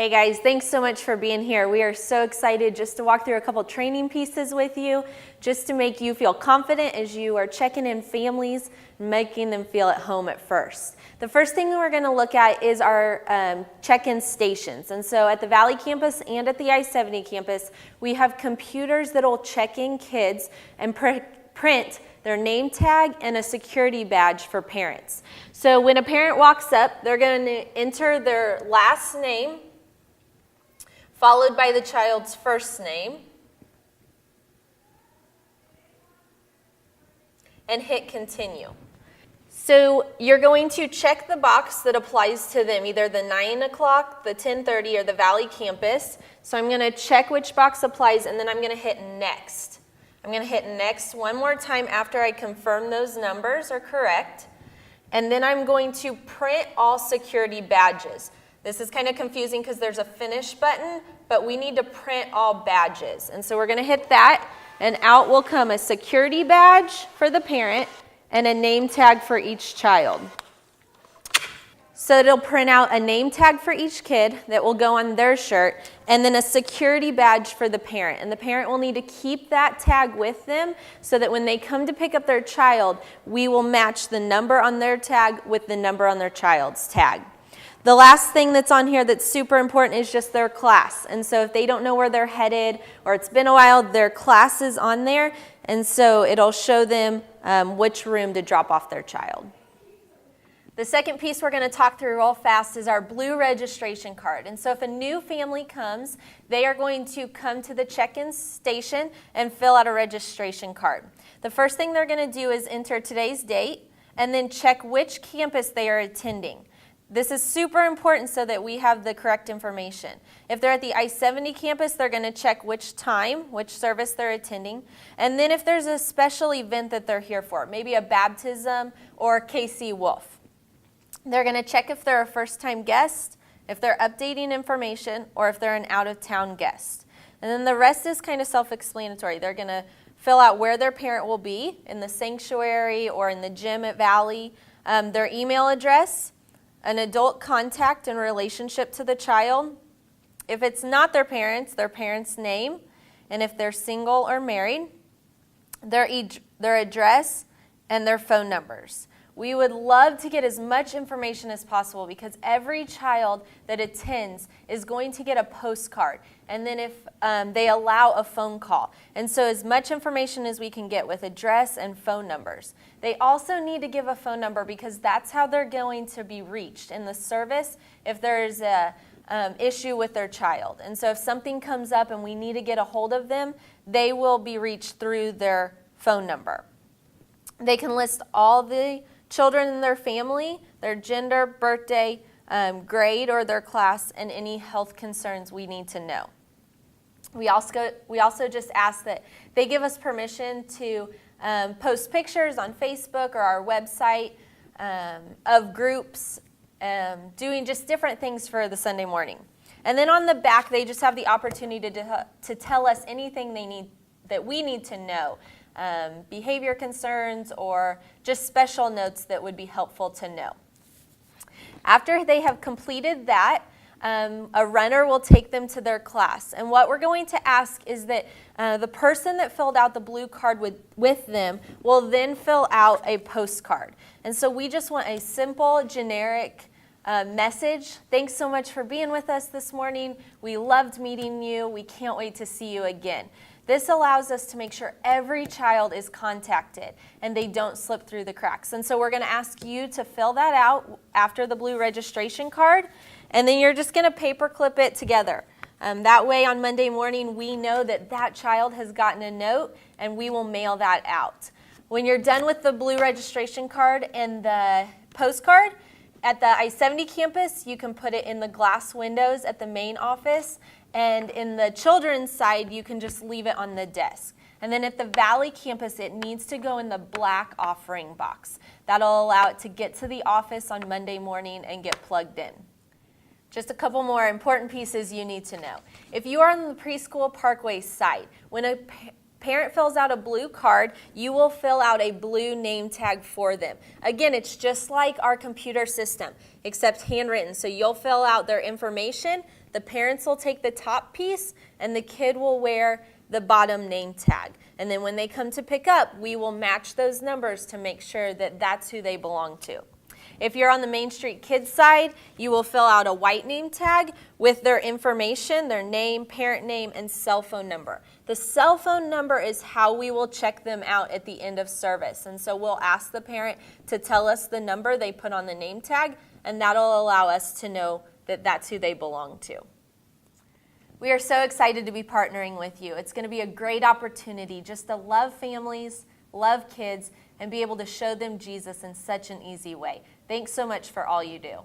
Hey guys, thanks so much for being here. We are so excited just to walk through a couple training pieces with you, just to make you feel confident as you are checking in families and making them feel at home at first. The first thing we're going to look at is our check-in stations. And so at the Valley campus and at the I-70 campus, we have computers that will check in kids and print their name tag and a security badge for parents. So when a parent walks up, they're going to enter their last name, followed by the child's first name, and hit continue. So you're going to check the box that applies to them, either the 9 o'clock, the 10:30, or the Valley campus. So I'm going to check which box applies, and then I'm going to hit next. I'm going to hit next one more time after I confirm those numbers are correct. And then I'm going to print all security badges. This is kind of confusing because there's a finish button, but we need to print all badges. And so we're going to hit that, and out will come a security badge for the parent and a name tag for each child. So it'll print out a name tag for each kid that will go on their shirt, and then a security badge for the parent. And the parent will need to keep that tag with them so that when they come to pick up their child, we will match the number on their tag with the number on their child's tag. The last thing that's on here that's super important is just their class. And so if they don't know where they're headed or it's been a while, their class is on there. And so it'll show them which room to drop off their child. The second piece we're going to talk through real fast is our blue registration card. And so if a new family comes, they are going to come to the check-in station and fill out a registration card. The first thing they're going to do is enter today's date and then check which campus they are attending. This is super important so that we have the correct information. If they're at the I-70 campus, they're going to check which time, which service they're attending. And then if there's a special event that they're here for, maybe a baptism or KC Wolf, they're going to check if they're a first-time guest, if they're updating information, or if they're an out-of-town guest. And then the rest is kind of self-explanatory. They're going to fill out where their parent will be, in the sanctuary or in the gym at Valley, their email address, an adult contact and relationship to the child. If it's not their parents' name, and if they're single or married, their address, and their phone numbers. We would love to get as much information as possible because every child that attends is going to get a postcard, and then if they allow a phone call. And so as much information as we can get with address and phone numbers. They also need to give a phone number because that's how they're going to be reached in the service if there's a issue with their child. And so if something comes up and we need to get a hold of them, they will be reached through their phone number. They can list all the children in their family, their gender, birthday, grade, or their class, and any health concerns we need to know. We also just ask that they give us permission to post pictures on Facebook or our website of groups doing just different things for the Sunday morning. And then on the back, they just have the opportunity to tell us anything that we need to know. Behavior concerns or just special notes that would be helpful to know. After they have completed that, a runner will take them to their class. And what we're going to ask is that the person that filled out the blue card with them will then fill out a postcard. And so we just want a simple, generic message. Thanks so much for being with us this morning. We loved meeting you. We can't wait to see you again. This allows us to make sure every child is contacted and they don't slip through the cracks. And so we're going to ask you to fill that out after the blue registration card, and then you're just going to paper clip it together. That way on Monday morning we know that that child has gotten a note and we will mail that out. When you're done with the blue registration card and the postcard, at the I-70 campus, you can put it in the glass windows at the main office. And in the children's side, you can just leave it on the desk. And then at the Valley campus, it needs to go in the black offering box. That'll allow it to get to the office on Monday morning and get plugged in. Just a couple more important pieces you need to know. If you are on the preschool Parkway site, when a parent fills out a blue card, you will fill out a blue name tag for them. Again, it's just like our computer system, except handwritten. So you'll fill out their information, The parents will take the top piece, and the kid will wear the bottom name tag. And then when they come to pick up, we will match those numbers to make sure that that's who they belong to. If you're on the Main Street Kids side, you will fill out a white name tag with their information, their name, parent name, and cell phone number. The cell phone number is how we will check them out at the end of service. And so we'll ask the parent to tell us the number they put on the name tag, and that'll allow us to know that that's who they belong to. We are so excited to be partnering with you. It's going to be a great opportunity just to love families, love kids, and be able to show them Jesus in such an easy way. Thanks so much for all you do.